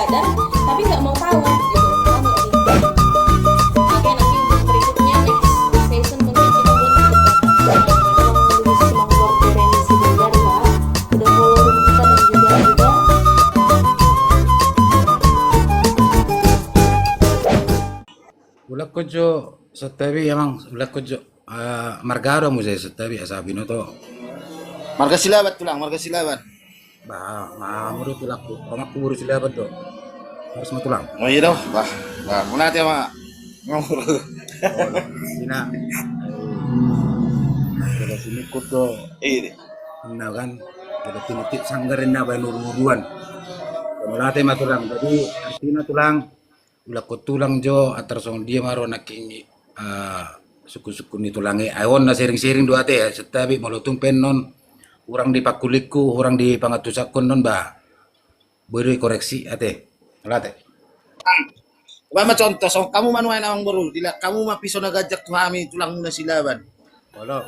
sadar tapi nggak mau tahu gitu. Paham nggak sih? Oke, nanti untuk berikutnya next session mungkin kita buat debat nulis kemampuan remisi denda Kak. Udah follow kita dan juga Ulak kojo setabi emang ulak kojo margaro mo sa setabi asabi no to Marga Silabat tulang, Marga Silabat. bah maamuro tulak ko pamak kuburo sila ba to harus matulang Oh iya dong, bah, muna tayo mga ngomong. ina kalau sini ko to Iya, na kan kada tinitik sanggarin na ba nuruan kalau natin matulang jadi artinya tulang ulak ko tulang jo atrasong dia maro naking suku-suku ni tulangi ayon na sering-sering do ate setabi malutong penon urang di pakuliku urang di pangatusakon non ba beri koreksi ate wala ate ba contoh, so kamu manuay na ang baro, dila kamu mapiso na gajak to kami tulang muna Silaban. wala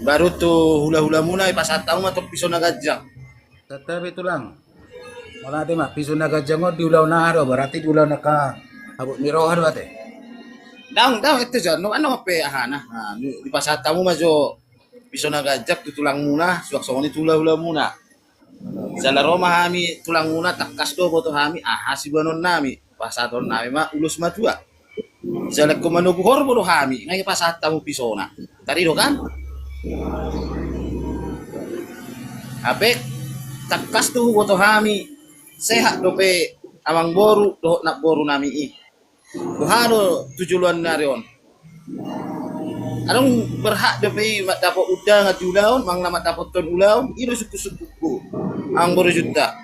Baru to hula-hula muna ipasata mo matok piso na gajak. setabi tulang wala ate ma piso na gajango di ulaw na aro berarti di ulaw na ka abot ni rohar ate Daw, ito dyan, no, ano kape ahana. Ipasata mo majo piso na gajak tulang muna, suwak ni hula-hula muna. Sa laro mahami tulang muna takas do boto hami hasibanon nami pasaton nami ma ulus madua. Sa lag kumanuguhor boto hami ngay pasata mo piso na. Tarido kan? Ape takas do boto hami sehat do pe amang boru do nak boru nami i. Kuhano tujuan na riyon. Anong berhak dapat dapat udang at ulaw, mang nama dapat ton ulaw, iro suku-suku ko. Ang berjuta.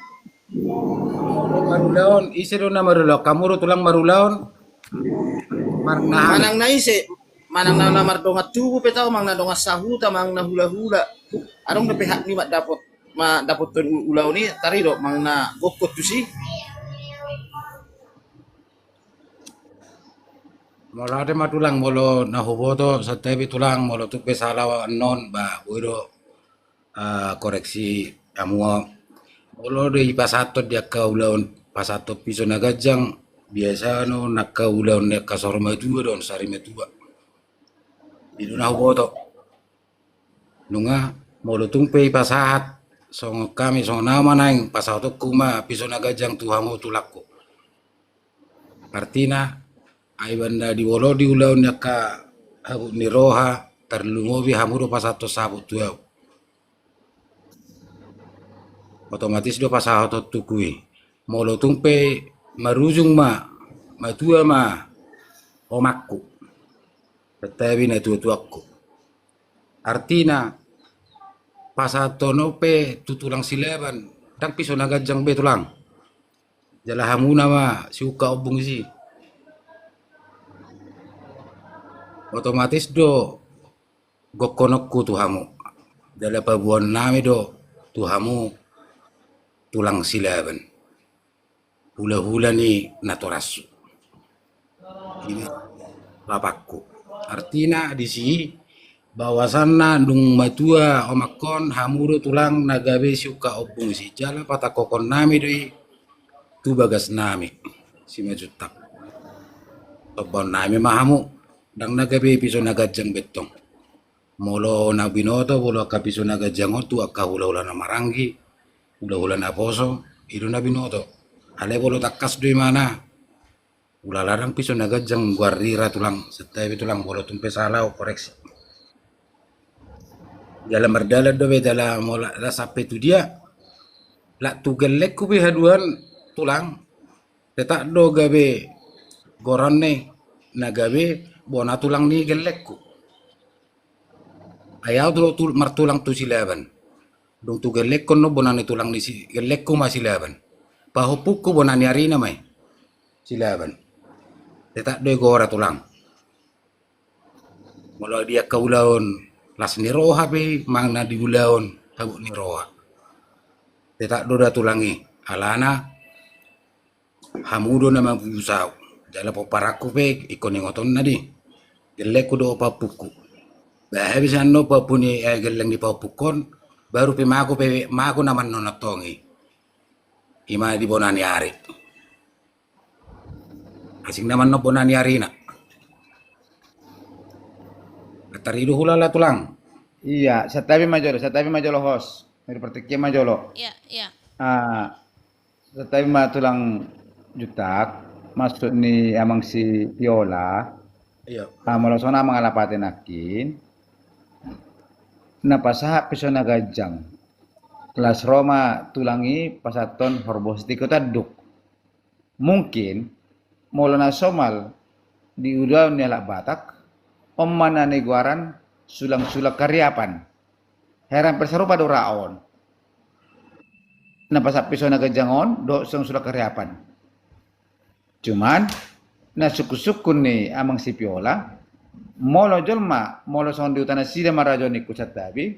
marulaon isi do na marulaw kamuro tulang marulaon marnahan Manang naise, manang na mardonga tubo petaw, mang nadonga sahuta, mang na hula-hula. Anong dapat hak ni mat dapat ton ulaw ni, tarido, mang na gokot tu si. Molo ate matulang molo nahuboto sa tebi tulang molo tupe salawa non ba uiro koreksi amua molo de pasato dia kaulaon pasato piso nagajang biasa no nakaulaon ne kasorma dua don sari metua itu nahuboto nunga molo tumpe pasahat song kami song nama naing pasato kuma piso nagajang tuhango tulakko artina ay banda di wolo di ulaw niya ka habu ni roha terlungobi hamuro pasato sabut tuaw otomatis do pasato tukui molo tumpe marujung ma matua ma omakku tetapi na tuaku artina pasato nope tutulang silaban tang piso nagajang be tulang jala hamuna ma siuka obung si otomatis do gokonokku tuhamu dala pabuan nami do tuhamu tulang silaban hula-hula ni naturasu ini bapakku artina di sini bahwasanna dung matua omakon hamuro tulang nagabe suka obung si jala patakokon nami doi tu bagas nami si majutak tobon nami mahamu dang nagabe piso nagajang betong molo na binoto bolo ka piso nagajang tu akka hula-hula na marangi hula-hula na poso ido na binoto ale bolo takas doi mana ula larang piso nagajang guarira tulang setabi tulang bolo tumpe salah koreksi dalam berdala do dala mola la sape tu dia la tu gelek ku be haduan tulang tetak do gabe gorane nagabe bona tulang ni gelekku ayaw do martulang tu silaban dong tu gelek kono bona ni tulang ni si gelekku masilaban pahupukku bona ni arina mai silaban tetak do gora tulang molo dia kaulaon las ni roha be mang na diulaon habu ni roha tetak do da tulangi alana hamudo na mabusau jala poparaku pe ikoni ngoton na di gelek do papuku ba habis anno papuni geleng di papukon baru pe mako naman no natongi ima di bonani ari. Asing naman no bonani ari na. Atarido hulala tulang. Iya, satabi majolo host. Dari pertiknya majolo. Ya, ya. Satabi tulang jutak. Masuk ni amang si Viola. Iya. Malosona mga lapatin akin. Napasaha piso na gajang. Kelas Roma tulangi pasaton horbostiko taduk. Mungkin molo na somal di udaw nila Batak mana negwaran sulang-sulak karyapan. Heran perserupa do raon. Napasaha piso na gajangon do sulang-sulak karyapan. Cuman nasukusukun ni amang si Viola molo jolma molo son di utana sida marajo ni kusat tabi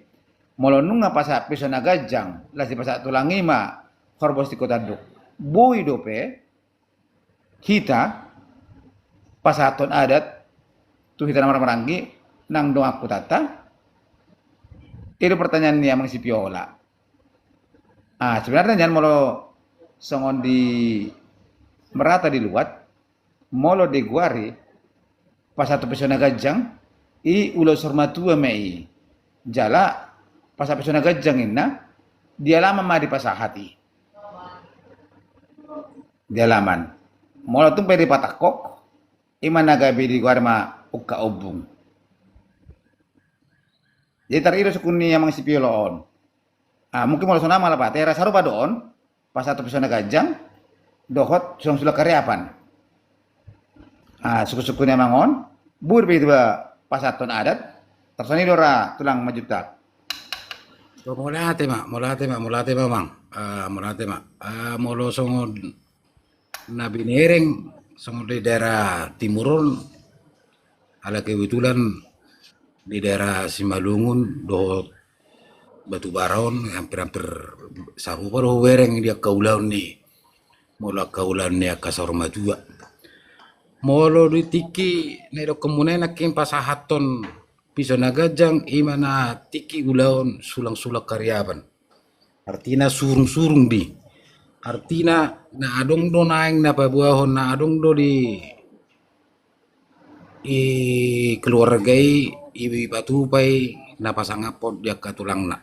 molo nunga pasa piso na gajang lasi pasa tulangi ma korbos di kota duk bui dope kita pasaton adat tu kita namar maranggi nang dong aku tata itu pertanyaan ni amang si Viola. Sebenarnya jangan molo songon di merata di luat molo de guari pas satu pesona gajang i ulo sormatua mei jala pas satu pesona gajang inna dia lama ma di pasahati dia laman molo tung pedi patakok iman nagabi di guari ma ukka obung jadi tarido sukuni yang si pioloon mungkin molo sona malah pak tera sarupa doon pas satu pesona gajang dohot sulang-sulang karyapan suku-sukunya mangon bur begitu pasaton adat tersani dora tulang majutak So mulate ma mang. Mulate ma. Molo songod na binereng songod di daerah Timurun ala kebetulan di daerah Simalungun do Batu Baron hampir-hampir sarupa do wereng dia kaulaun ni mula kaulan ni kasar majua. Molo di tiki nero kemunen nakin pasahaton piso nagajang imana tiki ulaon sulang-sulak karyaban. Artina surung-surung di. Artina na adong do naing na pabuahon na adong do di keluargai ibi patupay na pasangapot dia katulang na.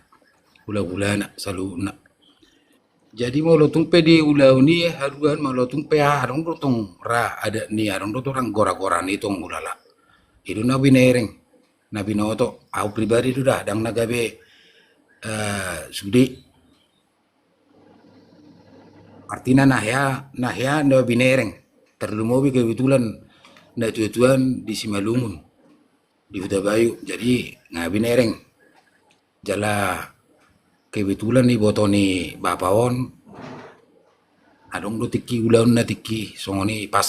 Ula-ula na salu na. Jadi mau lotung pe di ulau ni haruan mau lotung pe harong dotong ra ada ni harong dotong orang gora-gora ni tong ulala. Itu nabi nereng nabi noto au pribadi itu dah dang nagabe sudi. Artinya nahya nabi nereng terlumobi kebetulan na tuan di Simalungun di Huta Bayu jadi ngabi nereng jala kebetulan nih botoni bapawon adong do tiki ulaun na tiki songoni pas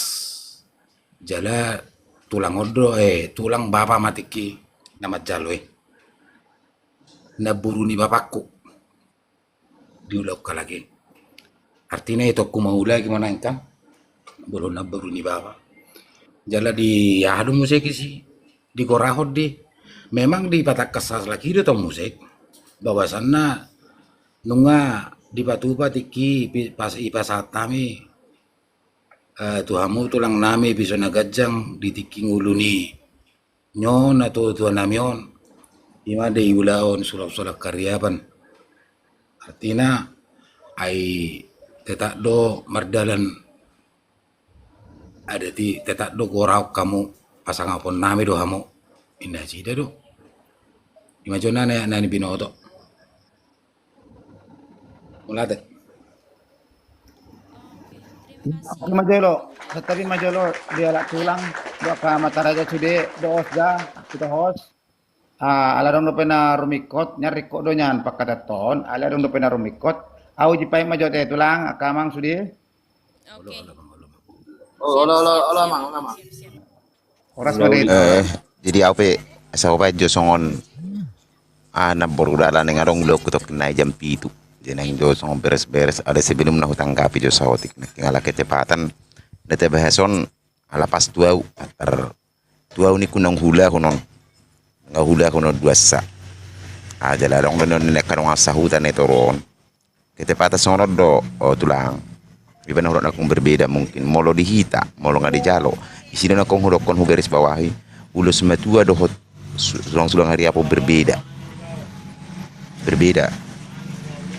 jala tulang odro tulang bapa matiki nama jalo na buru ni bapakku diulau kalagi artinya itu aku mau lagi mana engkang belum na buru ni bapa jala di adu musik sih di korahod di memang di patak kesas lagi itu musik bahwasanna nunga di patupa tiki pas ipasat kami tuhamu tulang nami bisa nagajang di tiki nguluni nyon atau tuan namyon ima de ulaon sulap-sulap karyaban artinya ai tetak do mardalan ada di tetak do gorau kamu pasang apon nami do hamu indah cida do imajona nani binoto mulate majolo satabi majolo dia lak tulang do ka mataraja sude do osda kita host alarong do pena rumikot nyariko do nyan pakadaton alarong do pena rumikot au jipai majote tulang akamang sude Oke. Olah mang. oras pada itu Jadi apa sa apa jo songon na borudala ning arong lo kutok na jam pitu jeneng jo songon beres-beres ada sebelum na hutang kapi jo saotik ngala ketepatan dete bahason ala pas dua ni kunong hula kunon dua sa jala rong non nek karong sahutan etoron ketepatan sono do tulang iban huruf nakong berbeda mungkin molo dihita molo nggak dijalo isi na kong huruf kon garis bawahi ulus matua do sulang-sulang hari apa berbeda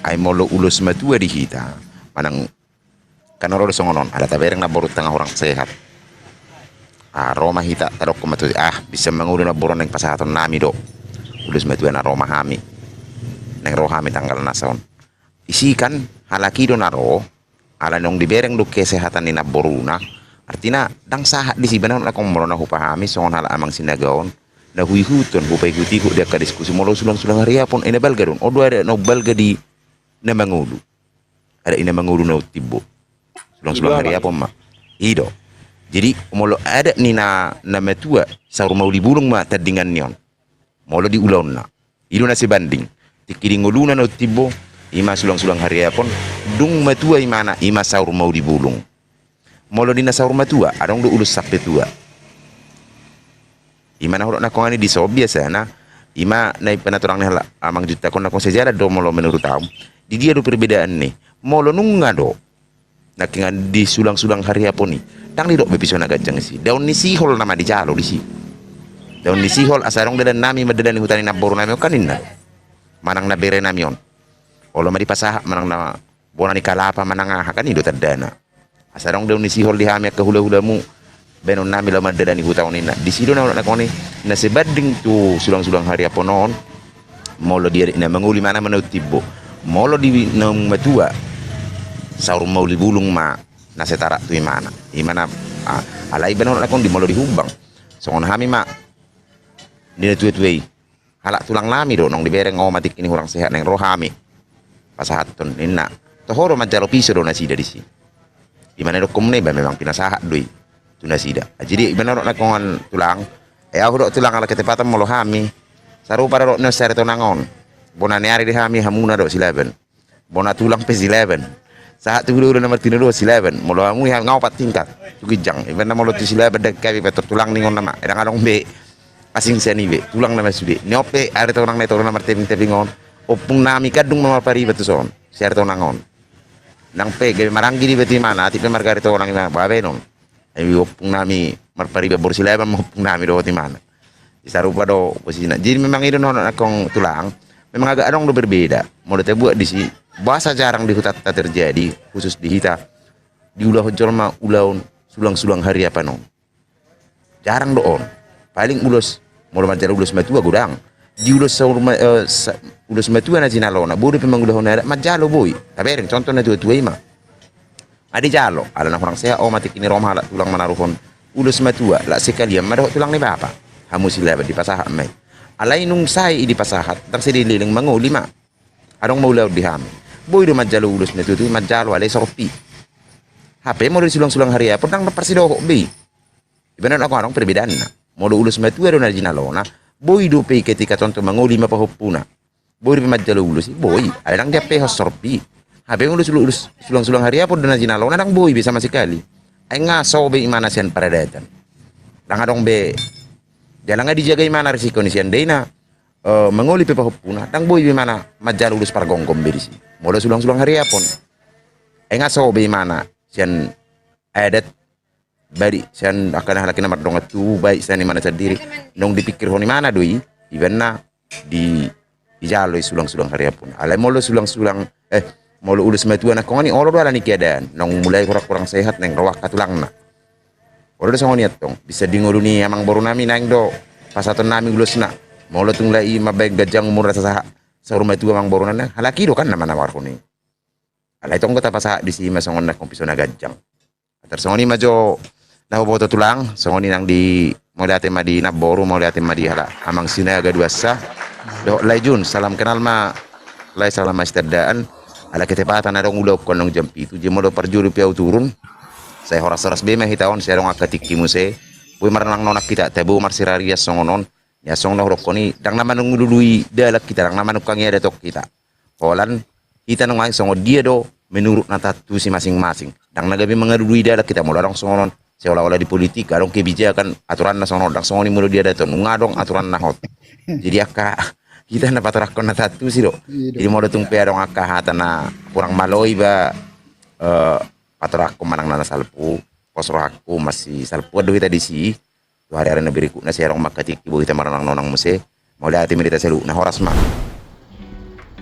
ay molo ulus matua dihita manang kan oro songonon ada tabereng na borut tengah orang sehat Roma hita tarok ko matu bisa mengulo na boron ng pasahaton nami do ulus matua na Roma hami neng rohami tanggal nasaon isikan halaki do naro ala nong dibereng do kesehatan ni naboruna artinya dang sahat di sibanan akong morona hupahami songon hala amang sinagaon na huihuton hupay hutiku dia ka diskusi molo sulang-sulang hari apon ina balga don odo ada no balga di na mangulu ada ina mangulu na tibo sulang-sulang hari apon ma ido jadi molo ada ni na metua saur mau dibulung ma tadingan nion molo di ulon na ido na si banding tikiring uluna no tibo ima sulang-sulang hari apon dung matua imana ima saur mau dibulung molo dina saur matua adong do ulus sape tua imana huruf na kongani di so biasa na ima na penaturang hala amang juta kon na kong sejarah do molo menurut tahu di dia do perbedaan nih molo nunga do nakingan di sulang-sulang hari apon ni tang di do bepisona gajang si daun ni sihol nama di jalo di si daun ni sihol asarong dadan nami madadan ni hutani naboru nami kaninna manang na bere namion olo madi pasaha manang na bona ni kalapa manang kan ido tadana asarong daun ni sihol di hami ke hula-hulamu benon nami lama dadani hutaon ina di sido na koni na sebading tu sulang-sulang hari aponon molo dia ina manguli mana menau tibo molo di nang matua saur mau libulung ma na setara tu imana alai benon na kon di molo di humbang songon hami ma dina tuwe-tuwe halak tulang nami do nong dibereng matik ini orang sehat neng rohami pasahaton inna tohoro majaro piso do nasida di sini di mana do komne ba memang pinasahat doi tu nasida jadi benar na kongan tulang aku do tulang ala ketepatan molo hami saru para do no serto nangon bona neari di hami hamuna do silaben bona tulang pe silaben saat tu dulu nomor 3 do silaben molo hamu yang ngau pat tingkat tugijang ibana molo tu silaben de kabi petor tulang ningon nama edang adong be asing seni be tulang nama sude nyope are to nang neto nomor tebing opung nami kadung nomor pari betu son serto nangon nang pe ge maranggi di beti mana tipe margari to nang babe non ai opung nami marpari be borsileba mo opung nami do ti mana isarupa do posisinya jadi memang itu non akong tulang memang agak adong do berbeda mau buat di si bahasa jarang di hutan terjadi khusus di hita di ulah jolma ulaun sulang-sulang hari apa non jarang do on paling ulus mau majar ulus matua gudang di ulus ulus matua na jinalona bodo pemang udah hona majalo boy tabereng contohnya tua-tua ima adi jalo ala na orang saya matik ini Roma la tulang manaruhon ulus matua la sekalian madaho tulang ni bapa hamu sila di pasahat mai alai nung sai di pasahat tang sedililing mango lima adong mau laut di ham boy do majalo ulus matua tu majalo alai sopi HP mau sulang-sulang hari apa tang persido be ibanan aku adong perbedaan na mau ulus matua do na jinalona boy do pe ketika contoh mango lima pahopuna boy do majalo ulus boy ada nang dia pe hosorpi habe ulus sulang-sulang hari apa dana jinalona nang boy bisa masih kali ay ngaso be imana sian paradatan lang adong be jalan nga dijaga imana risiko ni sian deina mangoli pe pahopuna tang boy be mana majalo ulus pargonggom be disi mola sulang-sulang hari apon ay ngaso be imana sian adat bari sian akan halaki namar dongat tu baik sian imana sendiri nong dipikir honi mana doi ibenna di jalo sulang-sulang hari apun alai molo sulang-sulang molo ulus matua na kongani olo do ala ni keadaan nong mulai kurang sehat neng rawak katulangna olo do sangoni atong bisa dingulu ni amang baru nami nang do pasaton nami ulusna molo tunglai mabay gajang umur rasa sa rumah tua amang baru nana halaki do kan nama nawar kuni alai tong kata pasaha di si masongon na kompiso na gajang tersangoni majo nah boto tulang songoni nang di mau liatin ma di naboru mau liatin ma di hala amang sinaga duasa do lajun salam kenal ma lai salam masterdaan ala ketepatan adong ulau konong jam itu je modo perjuru piau turun saya horas-horas be mah hitaon saya dong akatik kimuse boy maranang nonak kita tebu marsiraria songonon ya song no rokoni dang nama nungului dalak kita dang nama nukangi ada tok kita holan kita nang songo dia do menurut natatu si masing-masing dang nagabi mengadului dalak kita mau dorong songonon seolah-olah di politik adong kebijakan aturan nasional dang songo ni mulu dia daton ngadong aturan nahot jadi aka kita na patorakon na tatu sih do. Jadi mau tung pe dong akahata na kurang maloi ba patorakon manang nana salpu. Posro aku masih salpu do kita di si. Hari-hari na biriku na serong makatik ibu kita maranang nonang muse. Mau lihat timnya kita selu nah horas mah.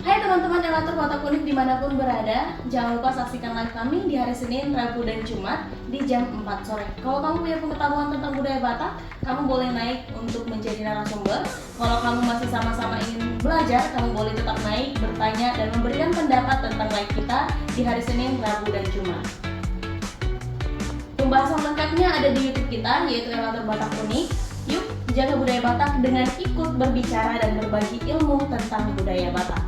Hai teman-teman Elator Watak Unik dimanapun berada, jangan lupa saksikan live kami di hari Senin, Rabu, dan Jumat di jam 4 sore. Kalau kamu punya pengetahuan tentang budaya Batak, kamu boleh naik untuk menjadi narasumber. Kalau kamu masih sama-sama ingin belajar, kamu boleh tetap naik, bertanya, dan memberikan pendapat tentang live kita di hari Senin, Rabu, dan Jumat. Pembahasan lengkapnya ada di YouTube kita, yaitu Elator Batak Unik. Yuk, jaga budaya Batak dengan ikut berbicara dan berbagi ilmu tentang budaya Batak.